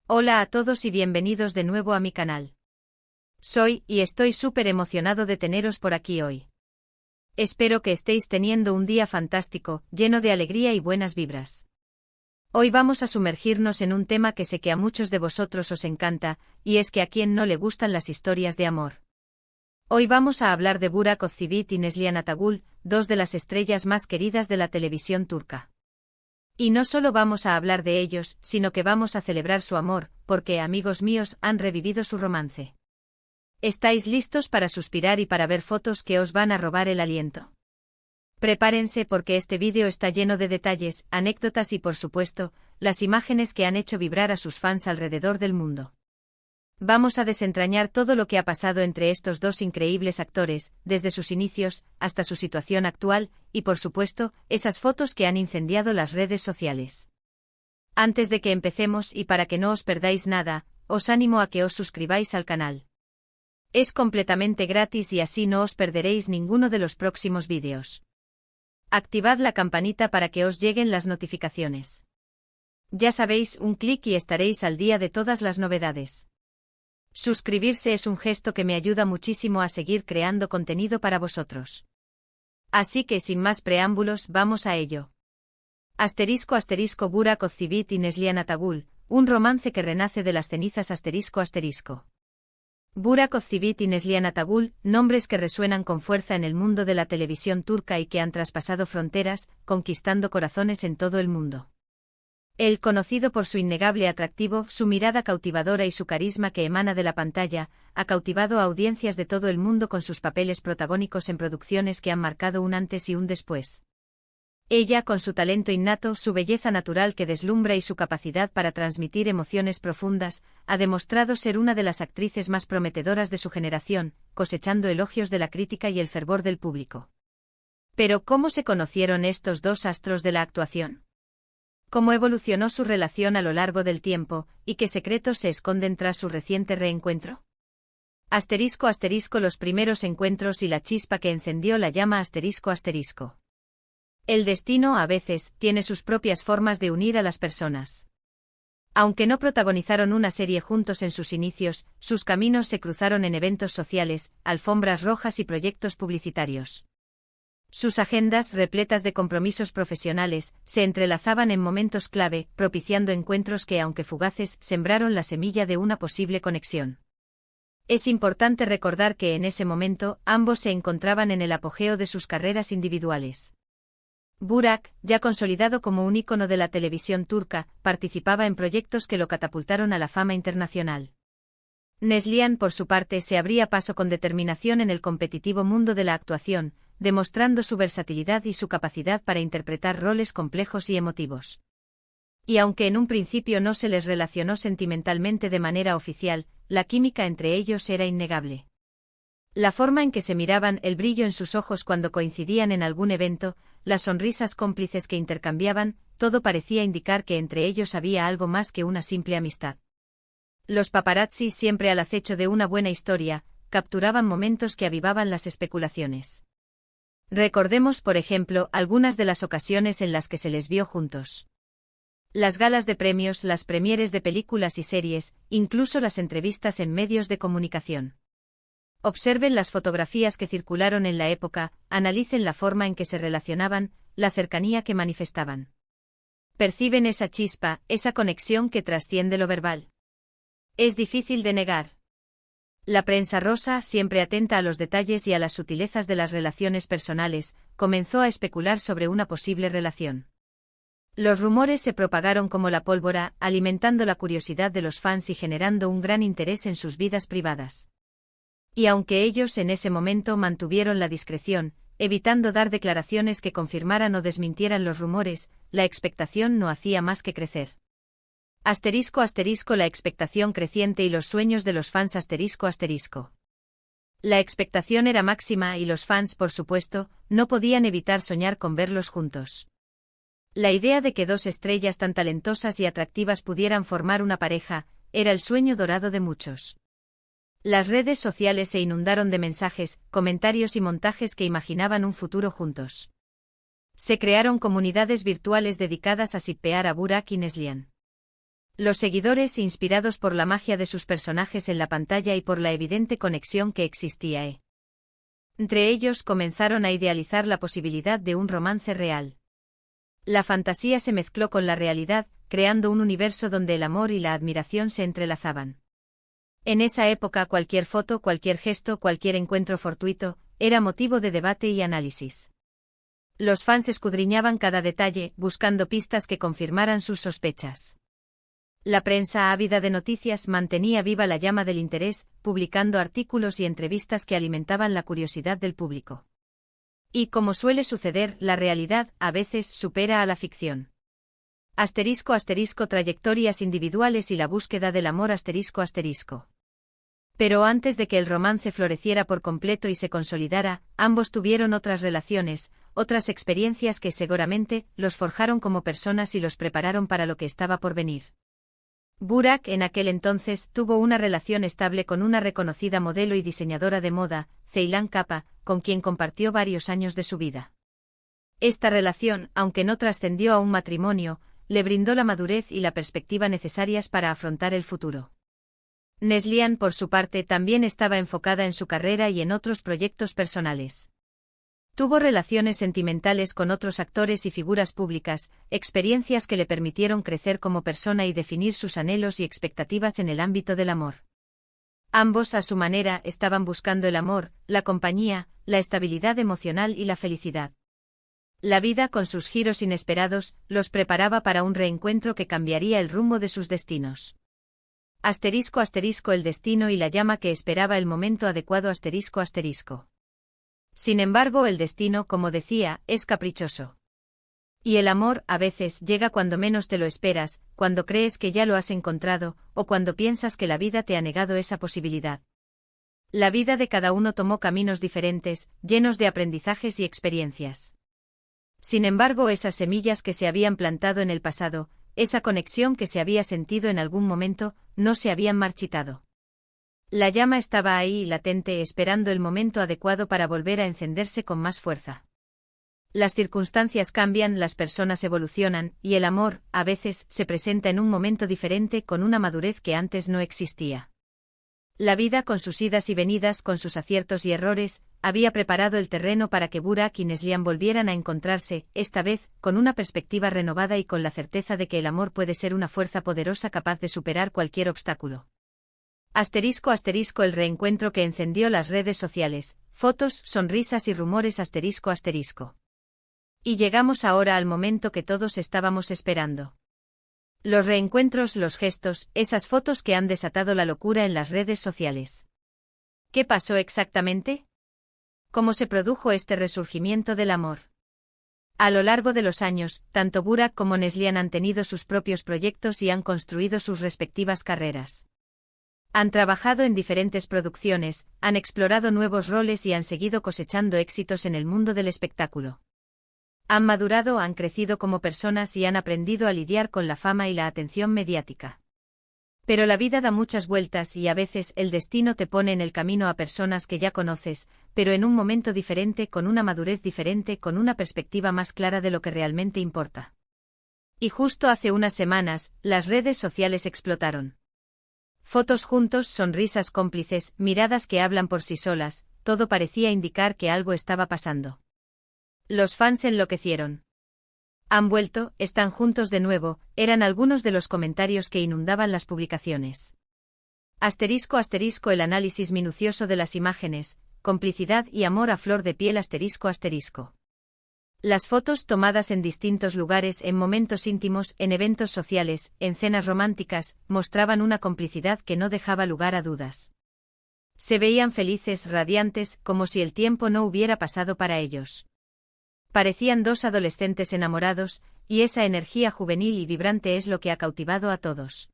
Hola a todos y bienvenidos de nuevo a mi canal. Y estoy súper emocionado de teneros por aquí hoy. Espero que estéis teniendo un día fantástico, lleno de alegría y buenas vibras. Hoy vamos a sumergirnos en un tema que sé que a muchos de vosotros os encanta, y es que a quién no le gustan las historias de amor. Hoy vamos a hablar de Burak Özçivit y Neslihan Atagül, dos de las estrellas más queridas de la televisión turca. Y no solo vamos a hablar de ellos, sino que vamos a celebrar su amor, porque, amigos míos, han revivido su romance. ¿Estáis listos para suspirar y para ver fotos que os van a robar el aliento? Prepárense porque este vídeo está lleno de detalles, anécdotas y, por supuesto, las imágenes que han hecho vibrar a sus fans alrededor del mundo. Vamos a desentrañar todo lo que ha pasado entre estos dos increíbles actores, desde sus inicios, hasta su situación actual, y por supuesto, esas fotos que han incendiado las redes sociales. Antes de que empecemos y para que no os perdáis nada, os animo a que os suscribáis al canal. Es completamente gratis y así no os perderéis ninguno de los próximos vídeos. Activad la campanita para que os lleguen las notificaciones. Ya sabéis, un clic y estaréis al día de todas las novedades. Suscribirse es un gesto que me ayuda muchísimo a seguir creando contenido para vosotros. Así que sin más preámbulos, vamos a ello. *** Burak Özçivit y Neslihan Atagül, un romance que renace de las cenizas ***. Burak Özçivit y Neslihan Atagül, nombres que resuenan con fuerza en el mundo de la televisión turca y que han traspasado fronteras, conquistando corazones en todo el mundo. Él, conocido por su innegable atractivo, su mirada cautivadora y su carisma que emana de la pantalla, ha cautivado a audiencias de todo el mundo con sus papeles protagónicos en producciones que han marcado un antes y un después. Ella, con su talento innato, su belleza natural que deslumbra y su capacidad para transmitir emociones profundas, ha demostrado ser una de las actrices más prometedoras de su generación, cosechando elogios de la crítica y el fervor del público. Pero, ¿cómo se conocieron estos dos astros de la actuación? ¿Cómo evolucionó su relación a lo largo del tiempo, y qué secretos se esconden tras su reciente reencuentro? *** Los primeros encuentros y la chispa que encendió la llama ***. El destino, a veces, tiene sus propias formas de unir a las personas. Aunque no protagonizaron una serie juntos en sus inicios, sus caminos se cruzaron en eventos sociales, alfombras rojas y proyectos publicitarios. Sus agendas, repletas de compromisos profesionales, se entrelazaban en momentos clave, propiciando encuentros que, aunque fugaces, sembraron la semilla de una posible conexión. Es importante recordar que en ese momento, ambos se encontraban en el apogeo de sus carreras individuales. Burak, ya consolidado como un ícono de la televisión turca, participaba en proyectos que lo catapultaron a la fama internacional. Neslihan, por su parte, se abría paso con determinación en el competitivo mundo de la actuación, demostrando su versatilidad y su capacidad para interpretar roles complejos y emotivos. Y aunque en un principio no se les relacionó sentimentalmente de manera oficial, la química entre ellos era innegable. La forma en que se miraban, el brillo en sus ojos cuando coincidían en algún evento, las sonrisas cómplices que intercambiaban, todo parecía indicar que entre ellos había algo más que una simple amistad. Los paparazzi, siempre al acecho de una buena historia, capturaban momentos que avivaban las especulaciones. Recordemos, por ejemplo, algunas de las ocasiones en las que se les vio juntos. Las galas de premios, las premieres de películas y series, incluso las entrevistas en medios de comunicación. Observen las fotografías que circularon en la época, analicen la forma en que se relacionaban, la cercanía que manifestaban. ¿Perciben esa chispa, esa conexión que trasciende lo verbal? Es difícil de negar. La prensa rosa, siempre atenta a los detalles y a las sutilezas de las relaciones personales, comenzó a especular sobre una posible relación. Los rumores se propagaron como la pólvora, alimentando la curiosidad de los fans y generando un gran interés en sus vidas privadas. Y aunque ellos en ese momento mantuvieron la discreción, evitando dar declaraciones que confirmaran o desmintieran los rumores, la expectación no hacía más que crecer. La expectación creciente y los sueños de los fans ***. La expectación era máxima y los fans, por supuesto, no podían evitar soñar con verlos juntos. La idea de que dos estrellas tan talentosas y atractivas pudieran formar una pareja, era el sueño dorado de muchos. Las redes sociales se inundaron de mensajes, comentarios y montajes que imaginaban un futuro juntos. Se crearon comunidades virtuales dedicadas a shippear a Burak y Neslihan. Los seguidores, inspirados por la magia de sus personajes en la pantalla y por la evidente conexión que existía entre ellos, comenzaron a idealizar la posibilidad de un romance real. La fantasía se mezcló con la realidad, creando un universo donde el amor y la admiración se entrelazaban. En esa época cualquier foto, cualquier gesto, cualquier encuentro fortuito, era motivo de debate y análisis. Los fans escudriñaban cada detalle, buscando pistas que confirmaran sus sospechas. La prensa, ávida de noticias, mantenía viva la llama del interés, publicando artículos y entrevistas que alimentaban la curiosidad del público. Y, como suele suceder, la realidad, a veces, supera a la ficción. *** Trayectorias individuales y la búsqueda del amor ***. Pero antes de que el romance floreciera por completo y se consolidara, ambos tuvieron otras relaciones, otras experiencias que seguramente los forjaron como personas y los prepararon para lo que estaba por venir. Burak, en aquel entonces, tuvo una relación estable con una reconocida modelo y diseñadora de moda, Ceylan Capa, con quien compartió varios años de su vida. Esta relación, aunque no trascendió a un matrimonio, le brindó la madurez y la perspectiva necesarias para afrontar el futuro. Neslihan, por su parte, también estaba enfocada en su carrera y en otros proyectos personales. Tuvo relaciones sentimentales con otros actores y figuras públicas, experiencias que le permitieron crecer como persona y definir sus anhelos y expectativas en el ámbito del amor. Ambos, a su manera, estaban buscando el amor, la compañía, la estabilidad emocional y la felicidad. La vida, con sus giros inesperados, los preparaba para un reencuentro que cambiaría el rumbo de sus destinos. *** El destino y la llama que esperaba el momento adecuado ***. Sin embargo, el destino, como decía, es caprichoso. Y el amor, a veces, llega cuando menos te lo esperas, cuando crees que ya lo has encontrado, o cuando piensas que la vida te ha negado esa posibilidad. La vida de cada uno tomó caminos diferentes, llenos de aprendizajes y experiencias. Sin embargo, esas semillas que se habían plantado en el pasado, esa conexión que se había sentido en algún momento, no se habían marchitado. La llama estaba ahí, latente, esperando el momento adecuado para volver a encenderse con más fuerza. Las circunstancias cambian, las personas evolucionan, y el amor, a veces, se presenta en un momento diferente con una madurez que antes no existía. La vida, con sus idas y venidas, con sus aciertos y errores, había preparado el terreno para que Burak y Neslihan volvieran a encontrarse, esta vez, con una perspectiva renovada y con la certeza de que el amor puede ser una fuerza poderosa capaz de superar cualquier obstáculo. *** El reencuentro que encendió las redes sociales, fotos, sonrisas y rumores ***. Y llegamos ahora al momento que todos estábamos esperando. Los reencuentros, los gestos, esas fotos que han desatado la locura en las redes sociales. ¿Qué pasó exactamente? ¿Cómo se produjo este resurgimiento del amor? A lo largo de los años, tanto Burak como Neslihan han tenido sus propios proyectos y han construido sus respectivas carreras. Han trabajado en diferentes producciones, han explorado nuevos roles y han seguido cosechando éxitos en el mundo del espectáculo. Han madurado, han crecido como personas y han aprendido a lidiar con la fama y la atención mediática. Pero la vida da muchas vueltas y a veces el destino te pone en el camino a personas que ya conoces, pero en un momento diferente, con una madurez diferente, con una perspectiva más clara de lo que realmente importa. Y justo hace unas semanas, las redes sociales explotaron. Fotos juntos, sonrisas cómplices, miradas que hablan por sí solas, todo parecía indicar que algo estaba pasando. Los fans enloquecieron. Han vuelto, están juntos de nuevo, eran algunos de los comentarios que inundaban las publicaciones. *** El análisis minucioso de las imágenes, complicidad y amor a flor de piel ***. Las fotos tomadas en distintos lugares, en momentos íntimos, en eventos sociales, en cenas románticas, mostraban una complicidad que no dejaba lugar a dudas. Se veían felices, radiantes, como si el tiempo no hubiera pasado para ellos. Parecían dos adolescentes enamorados, y esa energía juvenil y vibrante es lo que ha cautivado a todos.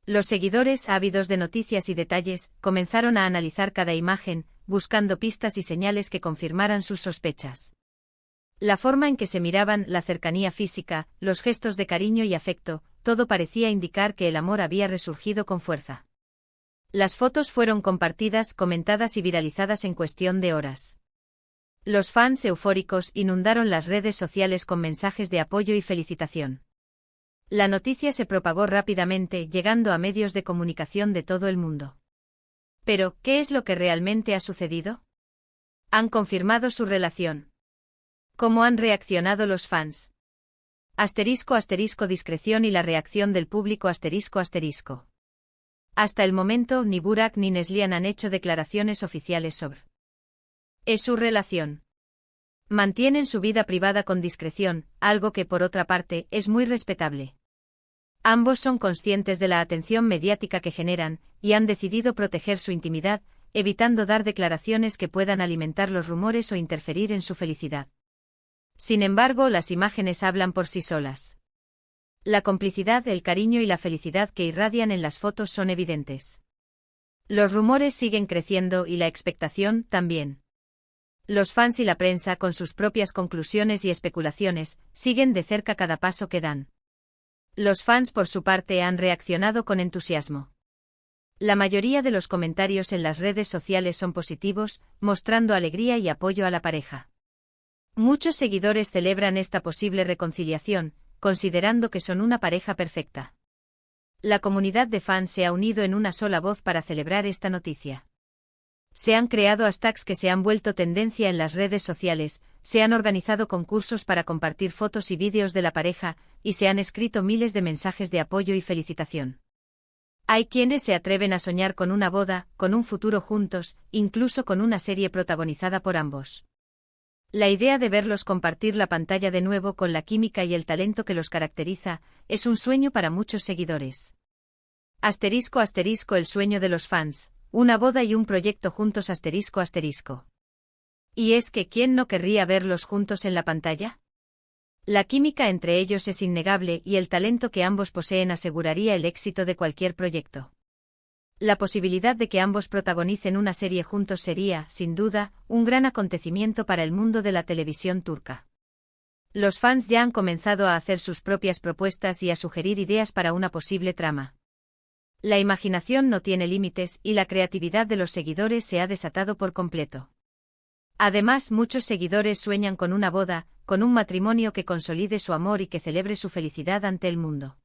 Los seguidores, ávidos de noticias y detalles, comenzaron a analizar cada imagen, buscando pistas y señales que confirmaran sus sospechas. La forma en que se miraban, la cercanía física, los gestos de cariño y afecto, todo parecía indicar que el amor había resurgido con fuerza. Las fotos fueron compartidas, comentadas y viralizadas en cuestión de horas. Los fans eufóricos inundaron las redes sociales con mensajes de apoyo y felicitación. La noticia se propagó rápidamente, llegando a medios de comunicación de todo el mundo. Pero, ¿qué es lo que realmente ha sucedido? ¿Han confirmado su relación? ¿Cómo han reaccionado los fans? *** discreción y la reacción del público ***. Hasta el momento, ni Burak ni Neslihan han hecho declaraciones oficiales sobre su relación. Mantienen su vida privada con discreción, algo que por otra parte es muy respetable. Ambos son conscientes de la atención mediática que generan, y han decidido proteger su intimidad, evitando dar declaraciones que puedan alimentar los rumores o interferir en su felicidad. Sin embargo, las imágenes hablan por sí solas. La complicidad, el cariño y la felicidad que irradian en las fotos son evidentes. Los rumores siguen creciendo y la expectación también. Los fans y la prensa, con sus propias conclusiones y especulaciones, siguen de cerca cada paso que dan. Los fans, por su parte, han reaccionado con entusiasmo. La mayoría de los comentarios en las redes sociales son positivos, mostrando alegría y apoyo a la pareja. Muchos seguidores celebran esta posible reconciliación, considerando que son una pareja perfecta. La comunidad de fans se ha unido en una sola voz para celebrar esta noticia. Se han creado hashtags que se han vuelto tendencia en las redes sociales, se han organizado concursos para compartir fotos y vídeos de la pareja, y se han escrito miles de mensajes de apoyo y felicitación. Hay quienes se atreven a soñar con una boda, con un futuro juntos, incluso con una serie protagonizada por ambos. La idea de verlos compartir la pantalla de nuevo con la química y el talento que los caracteriza, es un sueño para muchos seguidores. ***, el sueño de los fans, una boda y un proyecto juntos ***. ¿Y es que quién no querría verlos juntos en la pantalla? La química entre ellos es innegable y el talento que ambos poseen aseguraría el éxito de cualquier proyecto. La posibilidad de que ambos protagonicen una serie juntos sería, sin duda, un gran acontecimiento para el mundo de la televisión turca. Los fans ya han comenzado a hacer sus propias propuestas y a sugerir ideas para una posible trama. La imaginación no tiene límites y la creatividad de los seguidores se ha desatado por completo. Además, muchos seguidores sueñan con una boda, con un matrimonio que consolide su amor y que celebre su felicidad ante el mundo.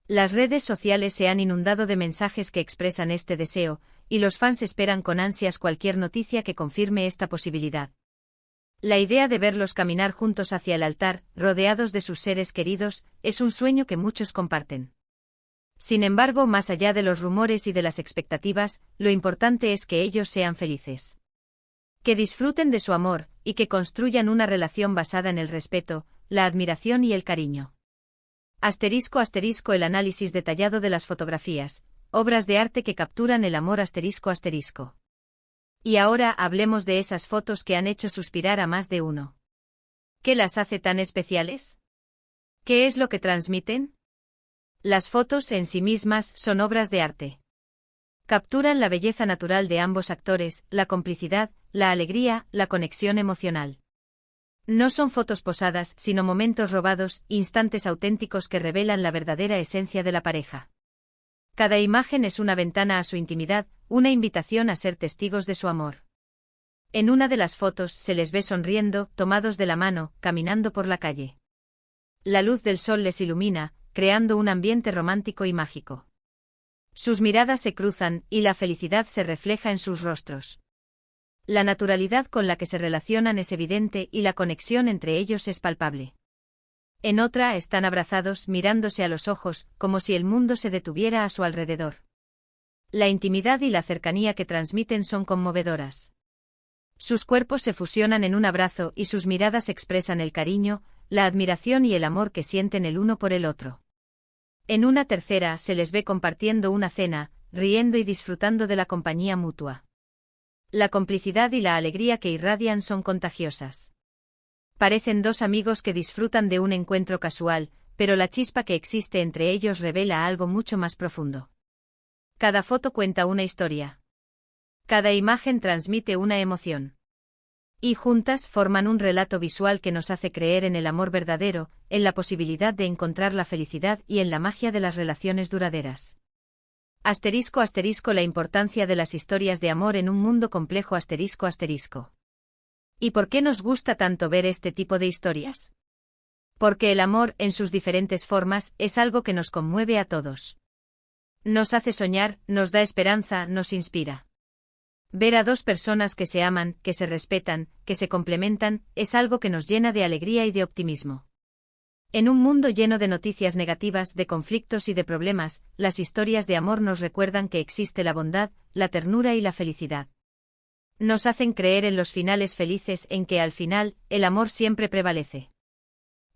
Las redes sociales se han inundado de mensajes que expresan este deseo, y los fans esperan con ansias cualquier noticia que confirme esta posibilidad. La idea de verlos caminar juntos hacia el altar, rodeados de sus seres queridos, es un sueño que muchos comparten. Sin embargo, más allá de los rumores y de las expectativas, lo importante es que ellos sean felices. Que disfruten de su amor, y que construyan una relación basada en el respeto, la admiración y el cariño. ***, el análisis detallado de las fotografías, obras de arte que capturan el amor ***. Y ahora hablemos de esas fotos que han hecho suspirar a más de uno. ¿Qué las hace tan especiales? ¿Qué es lo que transmiten? Las fotos en sí mismas son obras de arte. Capturan la belleza natural de ambos actores, la complicidad, la alegría, la conexión emocional. No son fotos posadas, sino momentos robados, instantes auténticos que revelan la verdadera esencia de la pareja. Cada imagen es una ventana a su intimidad, una invitación a ser testigos de su amor. En una de las fotos se les ve sonriendo, tomados de la mano, caminando por la calle. La luz del sol les ilumina, creando un ambiente romántico y mágico. Sus miradas se cruzan, y la felicidad se refleja en sus rostros. La naturalidad con la que se relacionan es evidente y la conexión entre ellos es palpable. En otra están abrazados, mirándose a los ojos, como si el mundo se detuviera a su alrededor. La intimidad y la cercanía que transmiten son conmovedoras. Sus cuerpos se fusionan en un abrazo y sus miradas expresan el cariño, la admiración y el amor que sienten el uno por el otro. En una tercera se les ve compartiendo una cena, riendo y disfrutando de la compañía mutua. La complicidad y la alegría que irradian son contagiosas. Parecen dos amigos que disfrutan de un encuentro casual, pero la chispa que existe entre ellos revela algo mucho más profundo. Cada foto cuenta una historia. Cada imagen transmite una emoción. Y juntas forman un relato visual que nos hace creer en el amor verdadero, en la posibilidad de encontrar la felicidad y en la magia de las relaciones duraderas. ***, la importancia de las historias de amor en un mundo complejo ***. ¿Y por qué nos gusta tanto ver este tipo de historias? Porque el amor, en sus diferentes formas, es algo que nos conmueve a todos. Nos hace soñar, nos da esperanza, nos inspira. Ver a dos personas que se aman, que se respetan, que se complementan, es algo que nos llena de alegría y de optimismo. En un mundo lleno de noticias negativas, de conflictos y de problemas, las historias de amor nos recuerdan que existe la bondad, la ternura y la felicidad. Nos hacen creer en los finales felices, en que al final, el amor siempre prevalece.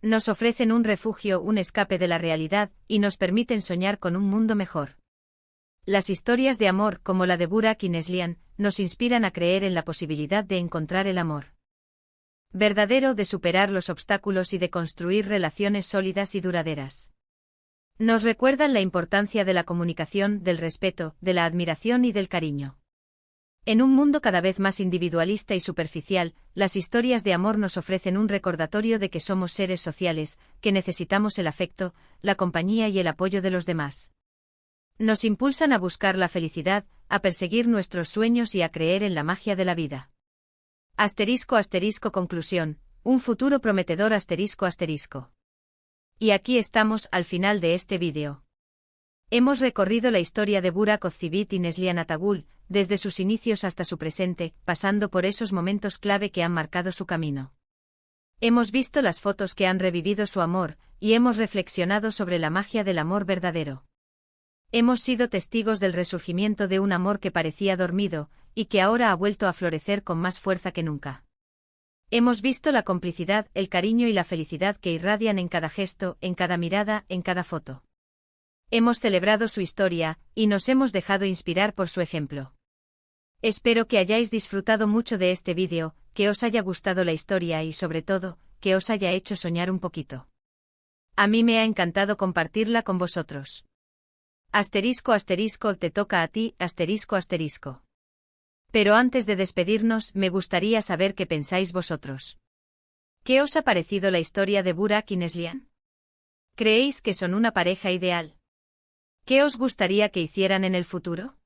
Nos ofrecen un refugio, un escape de la realidad, y nos permiten soñar con un mundo mejor. Las historias de amor, como la de Burak y Neslihan, nos inspiran a creer en la posibilidad de encontrar el amor verdadero, de superar los obstáculos y de construir relaciones sólidas y duraderas. Nos recuerdan la importancia de la comunicación, del respeto, de la admiración y del cariño. En un mundo cada vez más individualista y superficial, las historias de amor nos ofrecen un recordatorio de que somos seres sociales, que necesitamos el afecto, la compañía y el apoyo de los demás. Nos impulsan a buscar la felicidad, a perseguir nuestros sueños y a creer en la magia de la vida. Conclusión, un futuro prometedor. Y aquí estamos, al final de este vídeo. Hemos recorrido la historia de Burak Ozceğit y Neslihan Atagül, desde sus inicios hasta su presente, pasando por esos momentos clave que han marcado su camino. Hemos visto las fotos que han revivido su amor, y hemos reflexionado sobre la magia del amor verdadero. Hemos sido testigos del resurgimiento de un amor que parecía dormido, y que ahora ha vuelto a florecer con más fuerza que nunca. Hemos visto la complicidad, el cariño y la felicidad que irradian en cada gesto, en cada mirada, en cada foto. Hemos celebrado su historia, y nos hemos dejado inspirar por su ejemplo. Espero que hayáis disfrutado mucho de este vídeo, que os haya gustado la historia y, sobre todo, que os haya hecho soñar un poquito. A mí me ha encantado compartirla con vosotros. Te toca a ti, ***. Pero antes de despedirnos, me gustaría saber qué pensáis vosotros. ¿Qué os ha parecido la historia de Burak y Neslihan? ¿Creéis que son una pareja ideal? ¿Qué os gustaría que hicieran en el futuro?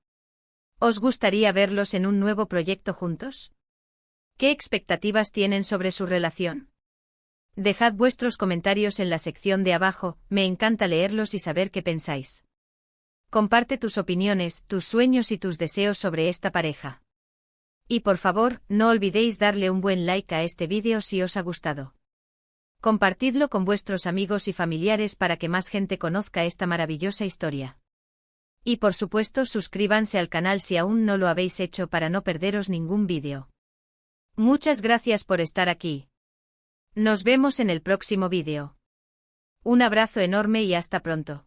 ¿Os gustaría verlos en un nuevo proyecto juntos? ¿Qué expectativas tienen sobre su relación? Dejad vuestros comentarios en la sección de abajo, me encanta leerlos y saber qué pensáis. Comparte tus opiniones, tus sueños y tus deseos sobre esta pareja. Y por favor, no olvidéis darle un buen like a este vídeo si os ha gustado. Compartidlo con vuestros amigos y familiares para que más gente conozca esta maravillosa historia. Y por supuesto, suscríbanse al canal si aún no lo habéis hecho para no perderos ningún vídeo. Muchas gracias por estar aquí. Nos vemos en el próximo vídeo. Un abrazo enorme y hasta pronto.